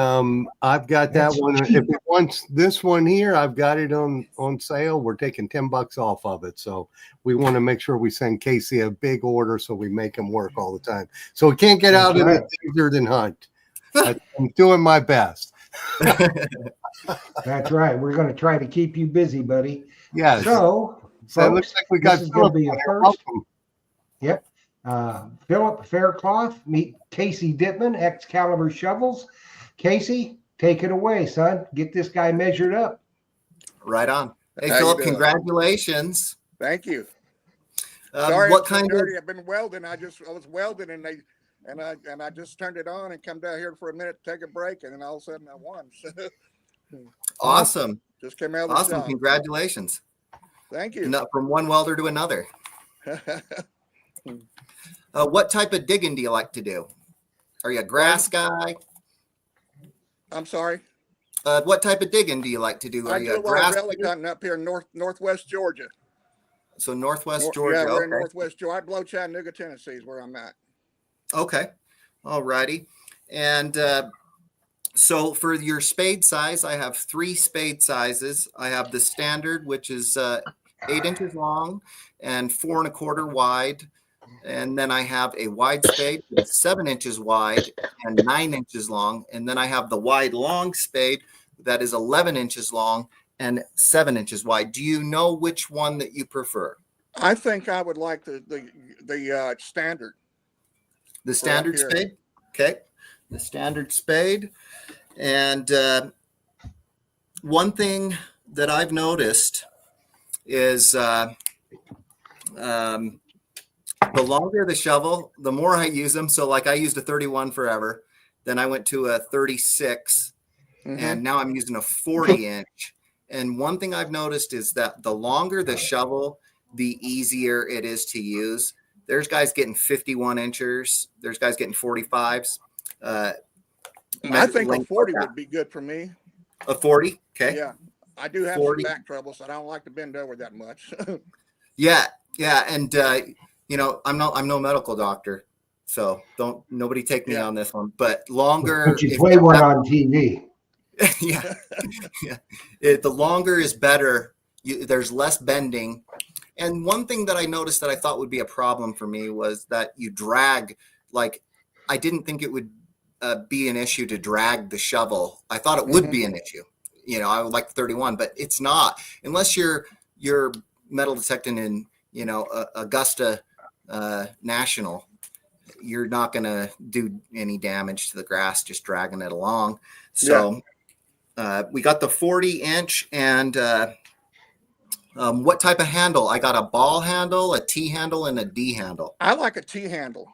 I've got that one. If it wants this one here, I've got it on sale. We're taking $10 off of it. So we want to make sure we send Casey a big order so we make him work all the time. So we can't get out in the desert and hunt. I'm doing my best. That's right. We're going to try to keep you busy, buddy. Yes. So it looks like we got Philip. Be a first. Yep. Philip Faircloth, meet Casey Dittman, Excalibur Shovels. Casey, take it away, son. Get this guy measured up. Right on. Hey, Philip, congratulations. Thank you. Sorry, what kind of? I've been welding. I was welding, and I just turned it on and come down here for a minute to take a break, and then all of a sudden I won. Awesome. Just came out of the awesome. shop. Congratulations. Thank you. From one welder to another. What type of digging do you like to do? Are you a grass guy? I'm sorry. What type of digging do you like to do? Are you a grass belly cutting up here in northwest Georgia? So northwest Georgia. Yeah, we're in northwest Georgia. I blow Chattanooga, Tennessee is where I'm at. Okay. All righty. And so for your spade size, I have 3 spade sizes. I have the standard, which is 8 inches long and 4 1/4 wide. And then I have a wide spade that's 7 inches wide and 9 inches long. And then I have the wide long spade that is 11 inches long and 7 inches wide. Do you know which one that you prefer? I think I would like the standard. The standard spade? Okay. The standard spade. And one thing that I've noticed is the longer the shovel, the more I use them. So like I used a 31 forever. Then I went to a 36 and now I'm using a 40 inch. And one thing I've noticed is that the longer the shovel, the easier it is to use. There's guys getting 51 inches. There's guys getting 45s. I think a 40 would be good for me. A 40? Okay. Yeah. I do have some back trouble, so I don't like to bend over that much. Yeah, yeah, and I'm no medical doctor, so nobody take me Yeah. on this one. But longer, But you if play you one have, on TV. yeah, yeah, the longer is better. There's less bending. And one thing that I noticed that I thought would be a problem for me was that you drag, like, I didn't think it would be an issue to drag the shovel. I thought it would be an issue. I would like the 31, but it's not unless you're metal detecting in, Augusta National. You're not going to do any damage to the grass just dragging it along. So we got the 40-inch and what type of handle? I got a ball handle, a T handle, and a D handle. I like a T handle.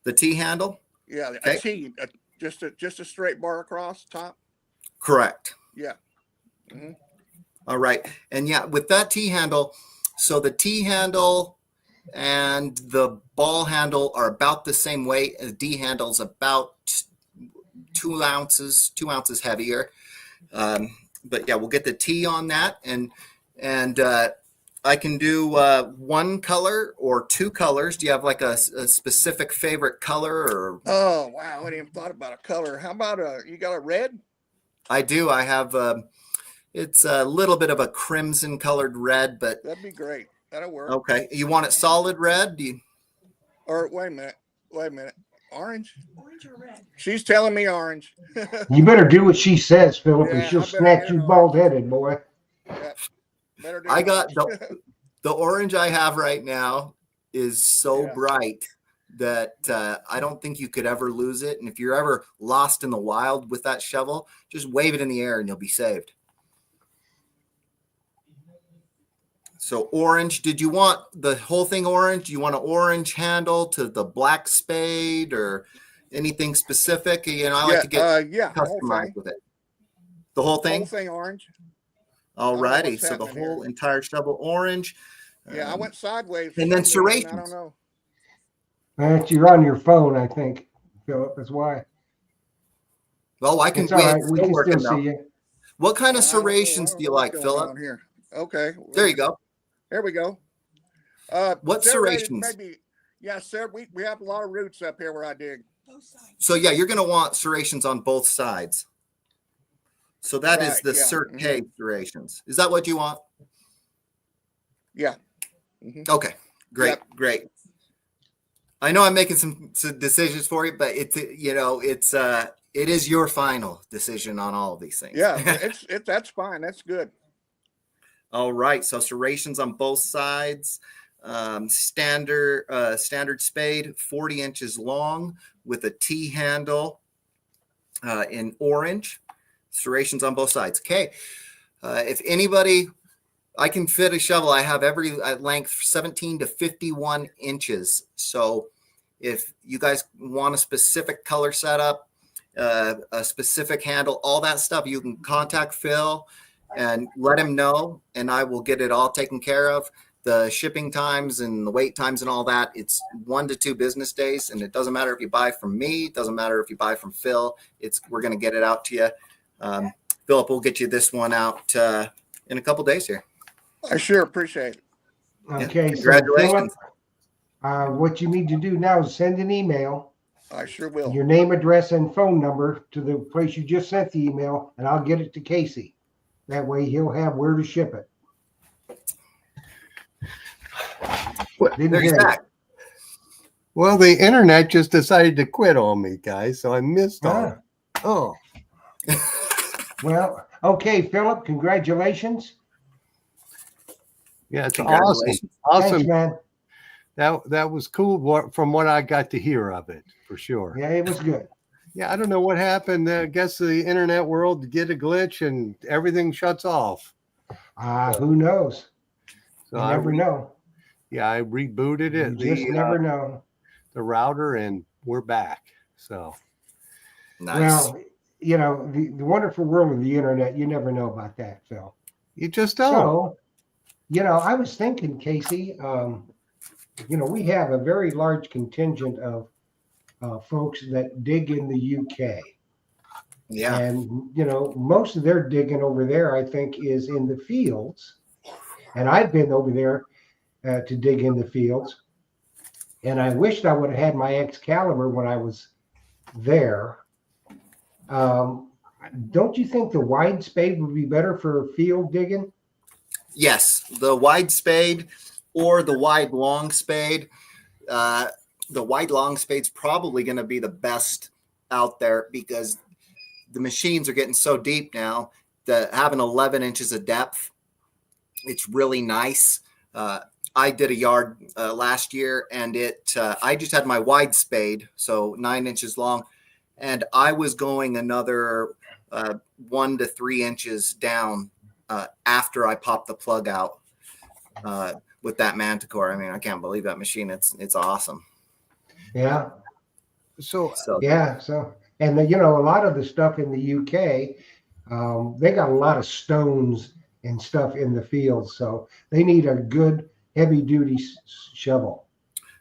The T handle? Yeah, Okay. a T, just a straight bar across top. Correct. Yeah. All right. And yeah, with that T handle, so the T handle and the ball handle are about the same weight. The D handle's about 2 ounces heavier. But yeah, we'll get the T on that, and I can do one color or 2 colors. Do you have like a specific favorite color? Or Oh wow, I hadn't even thought about a color. How about you got a red? I do. I have. It's a little bit of a crimson colored red, but That'd be great. That'll work. okay. You want it solid red? Or wait a minute. Orange? Orange or red? She's telling me orange. You better do what she says, Philip, or Yeah, she'll I better snatch get you an bald headed, boy. Yeah, better do I got orange. the orange I have right now is so Yeah. bright that I don't think you could ever lose it. And if you're ever lost in the wild with that shovel, just wave it in the air and you'll be saved. So orange, did you want the whole thing orange? Do you want an orange handle to the black spade or anything specific? I like to get the whole customized thing. with it. The whole thing? Whole thing orange. All righty. what's So the happening whole here. entire shovel orange. Yeah, I went sideways. for And then some reason. I serrations. don't know. You're on your phone, I think, Philip. That's why. Well, I can It's all right. We still can working still though. see you. What kind of I don't know- serrations I do don't you know what's like, going Philip? on here. Okay. There you go. There we go. What Serrated, serrations? Maybe. Yeah, sir. We have a lot of roots up here where I dig. So yeah, you're going to want serrations on both sides. So that is Right, the yeah. Cirque serrations. Is that what you want? Yeah. Okay, great, Yep. great. I know I'm making some decisions for you, but it is your final decision on all of these things. Yeah, that's fine. That's good. All right, so serrations on both sides. Standard spade, 40 inches long with a T handle in orange. Serrations on both sides. Okay. If anybody, I can fit a shovel. I have every length 17 to 51 inches. So if you guys want a specific color setup, a specific handle, all that stuff, you can contact Phil and let him know, and I will get it all taken care of. The shipping times and the wait times and all that, it's 1 to 2 business days. And it doesn't matter if you buy from me. It doesn't matter if you buy from Phil. We're going to get it out to you. Philip, we'll get you this one out in a couple days here. I sure appreciate it. Okay, Yeah, so Philip, congratulations. what you need to do now is send an email, I sure will. your name, address, and phone number to the place you just sent the email, and I'll get it to Casey. That way he'll have where to ship it. Didn't There's hear you. that. Well, the internet just decided to quit on me, guys, so I missed all. Ah, Oh, well, okay, Philip, congratulations. yeah, it's awesome. Congratulations. Awesome. Thanks, man. That was cool from what I got to hear of it, for sure. Yeah, it was good. Yeah, I don't know what happened. I guess the internet world get a glitch and everything shuts off. Who knows? So You I never know. Yeah, I rebooted it, You just never know. the router, and we're back. So Nice. Well, the wonderful world of the internet, you never know about that, Phil. you just don't. So, I was thinking, Casey, we have a very large contingent of folks that dig in the UK. Yeah. And, most of their digging over there, I think, is in the fields. And I've been over there, to dig in the fields. And I wished I would have had my Excalibur when I was there. Don't you think the wide spade would be better for field digging? Yes, the wide spade or the wide long spade. The wide long spade's probably going to be the best out there because the machines are getting so deep now that having 11 inches of depth, it's really nice. I did a yard last year, and I just had my wide spade, so 9 inches long, and I was going another 1 to 3 inches down after I popped the plug out with that Manticore. I mean, I can't believe that machine. It's awesome. Yeah. So Yeah. So, and a lot of the stuff in the UK, they got a lot of stones and stuff in the field, so they need a good heavy duty shovel.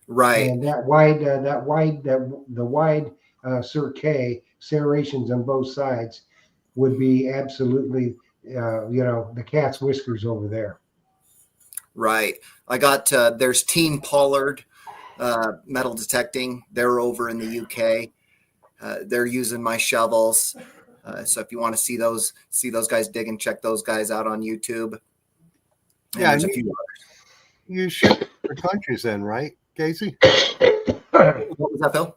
Right. And the wide Sir serrations on both sides would be absolutely, the cat's whiskers over there. Right. I got there's Team Pollard metal detecting. They're over in the UK. They're using my shovels. So if you want to see those guys digging, check those guys out on YouTube. And yeah, there's a few others. you ship to countries then, right, Casey? What was that, Phil?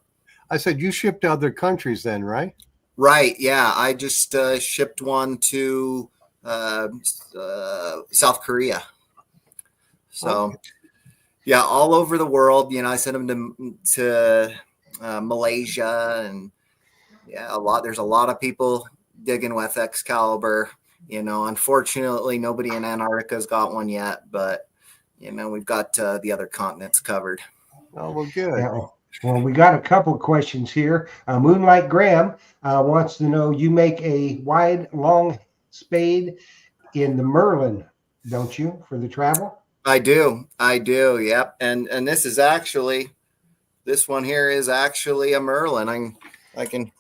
I said you shipped to other countries then, right? Right. Yeah. I just shipped one to South Korea. So, yeah, all over the world. I sent them to Malaysia, and there's a lot of people digging with Excalibur. Unfortunately, nobody in Antarctica's got one yet, but we've got the other continents covered. Oh, well, good. Yeah. Well, we got a couple questions here. Moonlight Graham wants to know, you make a wide, long spade in the Merlin, don't you, for the travel? I do. Yep. And this one here is actually a Merlin. I can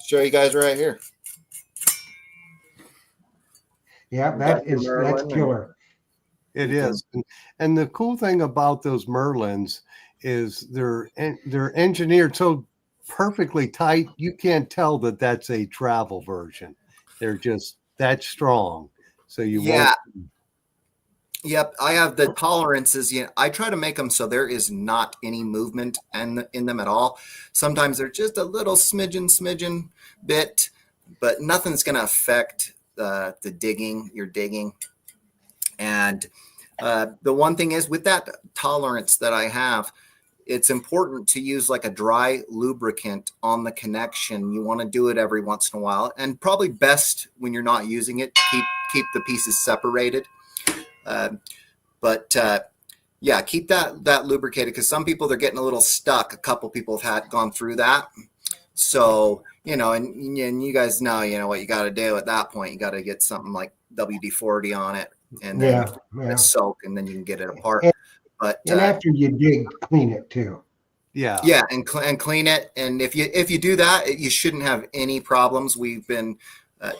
show you guys right here. Yeah, that's killer. It is. And the cool thing about those Merlins is they're engineered so perfectly tight, you can't tell that that's a travel version. They're just that strong. So you won't. Yep, I have the tolerances. I try to make them so there is not any movement in them at all. Sometimes they're just a little smidgen bit, but nothing's going to affect the digging. You're digging, and the one thing is with that tolerance that I have, it's important to use like a dry lubricant on the connection. You want to do it every once in a while, and probably best when you're not using it. Keep the pieces separated. Keep that lubricated, because some people, they're getting a little stuck. A couple people have gone through that. So, and you guys know, what you got to do at that point. You got to get something like WD-40 on it, and then soak, and then you can get it apart. And after you dig, clean it too. Yeah, and clean it. And if you do that, you shouldn't have any problems. We've been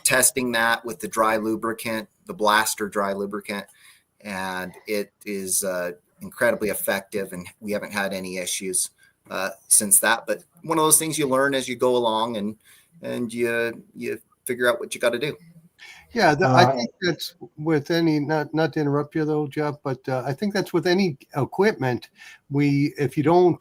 testing that with the dry lubricant, the Blaster dry lubricant, and it is incredibly effective, and we haven't had any issues since that. But one of those things you learn as you go along, and you figure out what you got to do. Yeah, I think that's with any, not to interrupt you though, Jeff, but I think that's with any equipment. If you don't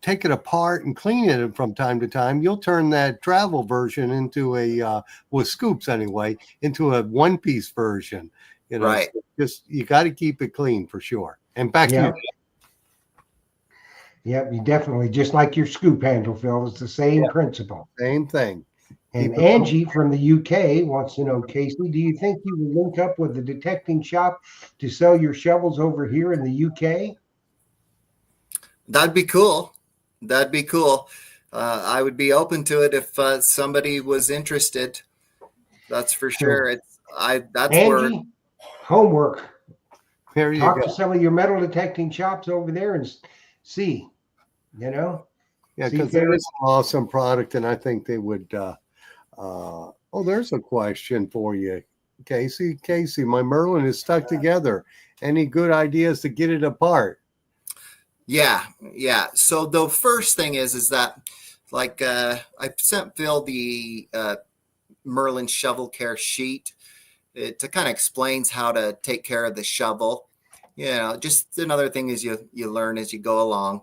take it apart and clean it from time to time, you'll turn that travel version into with scoops anyway, into a one-piece version. Right. So just you got to keep it clean for sure. And back to you. Yep, you definitely, just like your scoop handle, Phil, it's the same principle. Same thing. And Angie from the UK wants to know, Casey, do you think you will link up with the detecting shop to sell your shovels over here in the UK? That'd be cool. I would be open to it if somebody was interested. That's for sure. That's Angie, where homework. There you Talk go. to some of your metal detecting shops over there and see. Yeah, because there is an awesome product, and I think they would. There's a question for you, Casey, my Merlin is stuck together. Any good ideas to get it apart? Yeah. So the first thing is that, like, I sent Phil the Merlin shovel care sheet. It kind of explains how to take care of the shovel. Just another thing is you learn as you go along.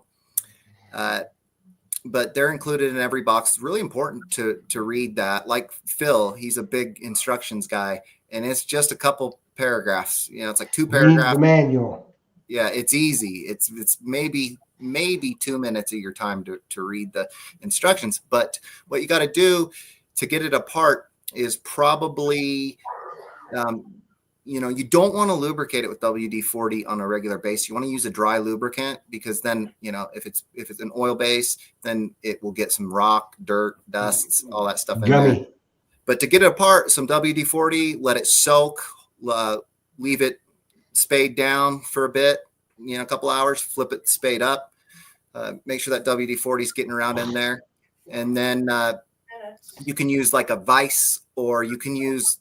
But they're included in every box. It's really important to read that. Like Phil, he's a big instructions guy, and it's just a couple paragraphs. It's like 2 Read paragraphs. the manual. Yeah, it's easy. It's maybe 2 minutes of your time to read the instructions. But what you got to do to get it apart is probably, you don't want to lubricate it with WD-40 on a regular basis. You want to use a dry lubricant, because then, if it's an oil base, then it will get some rock, dirt, dust, all that stuff in Gummy. there. But to get it apart, some WD-40, let it soak, leave it spade down for a bit, a couple hours, flip it spade up, make sure that WD-40 is getting around in there. And then you can use like a vise, or you can use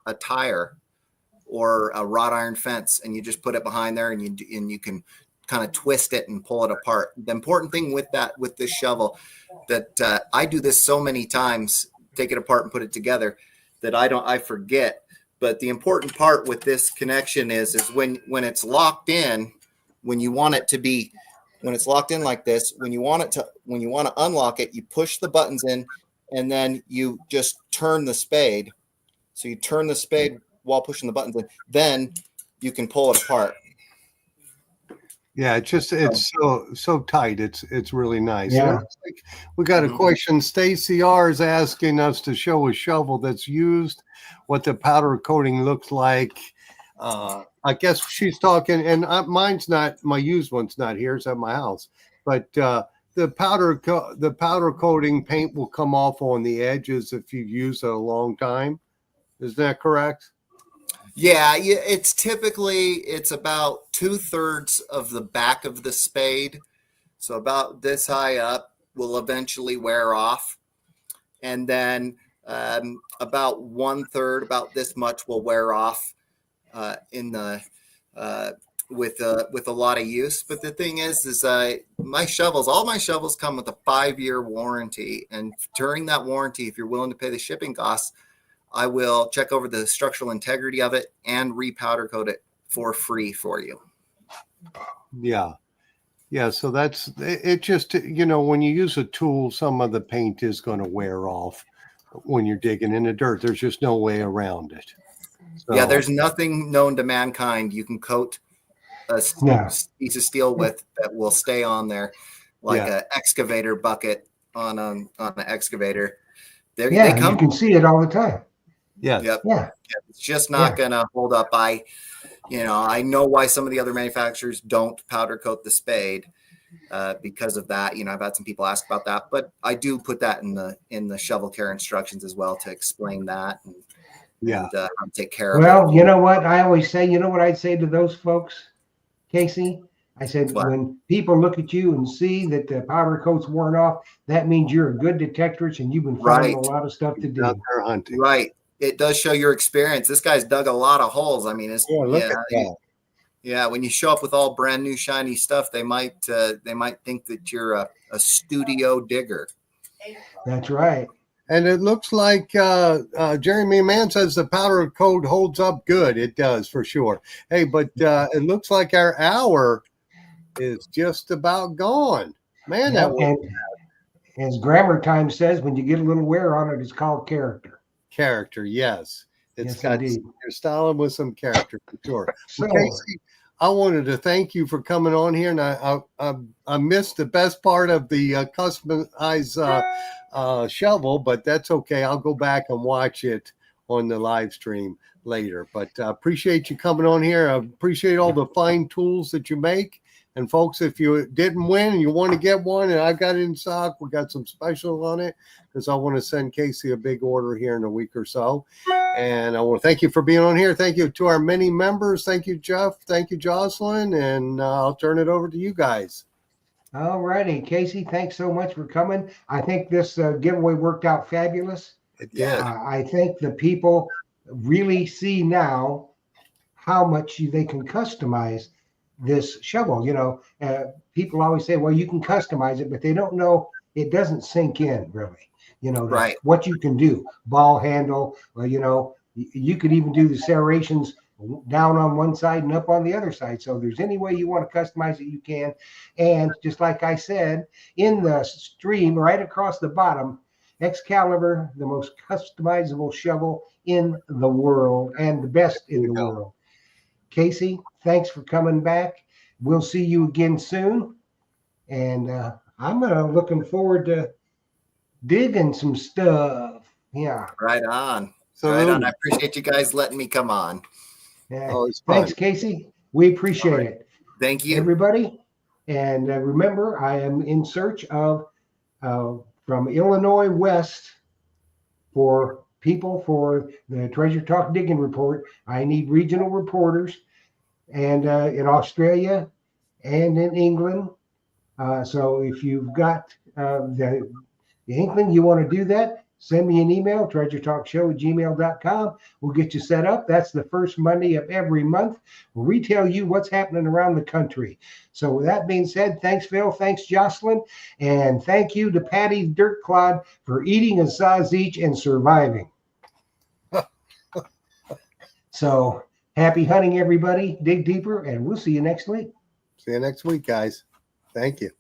a tire or a wrought iron fence, and you just put it behind there, and you can kind of twist it and pull it apart. The important thing with this shovel, that I do this so many times, take it apart and put it together, that I forget. But the important part with this connection is when it's locked in, when it's locked in like this, when you want to unlock it, you push the buttons in, and then you just turn the spade. So you turn the spade while pushing the buttons in, then you can pull it apart. Yeah, it's so tight. It's really nice. Yeah. We got a question. Stacy R is asking us to show a shovel that's used, what the powder coating looks like. I guess she's talking, and mine's not, my used one's not here, it's at my house. But the powder coating paint will come off on the edges if you've used it a long time. Is that correct? Yeah, it's typically about 2/3 of the back of the spade, so about this high up, will eventually wear off, and then about 1/3, about this much, will wear off with a lot of use. But the thing is all my shovels come with a 5-year warranty, and during that warranty, if you're willing to pay the shipping costs, I will check over the structural integrity of it and repowder coat it for free for you. Yeah. So that's it. Just, when you use a tool, some of the paint is going to wear off when you're digging in the dirt. There's just no way around it. So, Yeah, there's nothing known to mankind you can coat a piece of steel with that will stay on there, like an excavator bucket on an excavator. They come. You can see it all the time. Yeah. Yep. Yeah. It's just not going to hold up. I know why some of the other manufacturers don't powder coat the spade because of that. I've had some people ask about that, but I do put that in the shovel care instructions as well to explain that and take care of it. Well, you know what I always say? You know what I'd say to those folks, Casey? I said, when people look at you and see that the powder coat's worn off, that means you're a good detectorist and you've been finding a lot of stuff to do. Hunting. Right. It does show your experience. This guy's dug a lot of holes. I mean, look at that. Yeah, when you show up with all brand new shiny stuff, they might think that you're a studio digger. That's right. And it looks like Jeremy Mann says the powder coat holds up good. It does, for sure. Hey, but it looks like our hour is just about gone. Man, and as Grammar Time says, when you get a little wear on it, it's called character. Character, yes. It's got indeed. You're styling with some character, for sure. So, Casey, I wanted to thank you for coming on here, and I missed the best part of the customized shovel, but that's okay. I'll go back and watch it on the live stream later. But I appreciate you coming on here. I appreciate all the fine tools that you make. And folks, if you didn't win and you want to get one, and I got it in stock, we got some special on it, because I want to send Casey a big order here in a week or so. And I want to thank you for being on here. Thank you to our many members. Thank you, Jeff. Thank you, Jocelyn. And I'll turn it over to you guys. All righty, Casey, thanks so much for coming. I think this giveaway worked out fabulous. It did. Yeah. I think the people really see now how much they can customize this shovel. People always say, well, you can customize it, but they don't know, it doesn't sink in really, Right. what you can do. Ball handle, you could even do the serrations down on one side and up on the other side. So if there's any way you want to customize it, you can. And just like I said, in the stream right across the bottom, Excalibur, the most customizable shovel in the world and the best in the world. Casey, thanks for coming back. We'll see you again soon. And I'm looking forward to digging some stuff. Yeah. Right on. So Right on. I appreciate you guys letting me come on. Yeah. Always Thanks, fun. Casey. We appreciate it. Thank you. Everybody. And remember, I am in search of from Illinois West for people for the Treasure Talk Digging Report. I need regional reporters, and in Australia and in England. So if you've got the inkling you want to do that, send me an email, treasuretalkshow@gmail.com. We'll get you set up. That's the first Monday of every month. We'll retell you what's happening around the country. So with that being said, thanks, Phil. Thanks, Jocelyn. And thank you to Patty Dirtclod for eating a sausage and surviving. So happy hunting, everybody. Dig deeper, and we'll see you next week. See you next week, guys. Thank you.